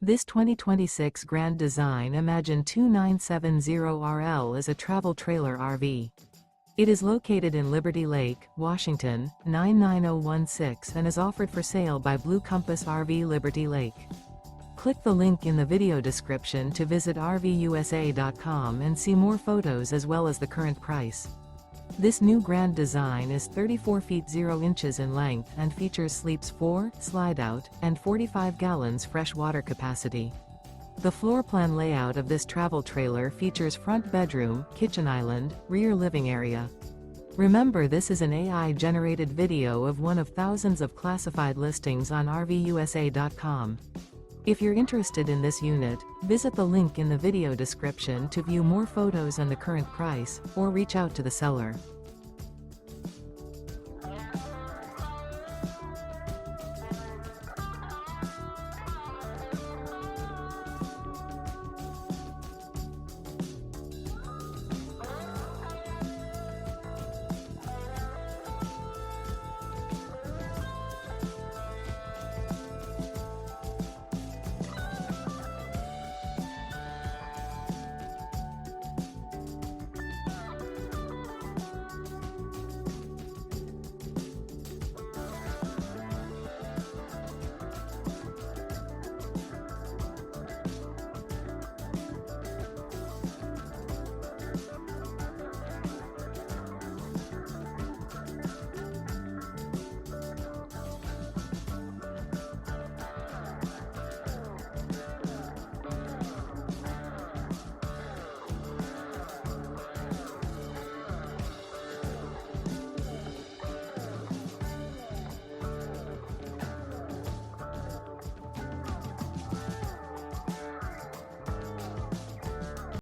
This 2026 Grand Design Imagine 2970RL is a travel trailer RV. It is located in Liberty Lake, Washington, 99016 and is offered for sale by Blue Compass RV Liberty Lake. Click the link in the video description to visit RVUSA.com and see more photos as well as the current price. This new Grand Design is 34 feet 0 inches in length and features sleeps 4, Slideout, and 45 gallons fresh water capacity. The floor plan layout of this travel trailer features front bedroom, kitchen island, rear living area. Remember, this is an AI-generated video of one of thousands of classified listings on RVUSA.com. If you're interested in this unit, visit the link in the video description to view more photos and the current price, or reach out to the seller.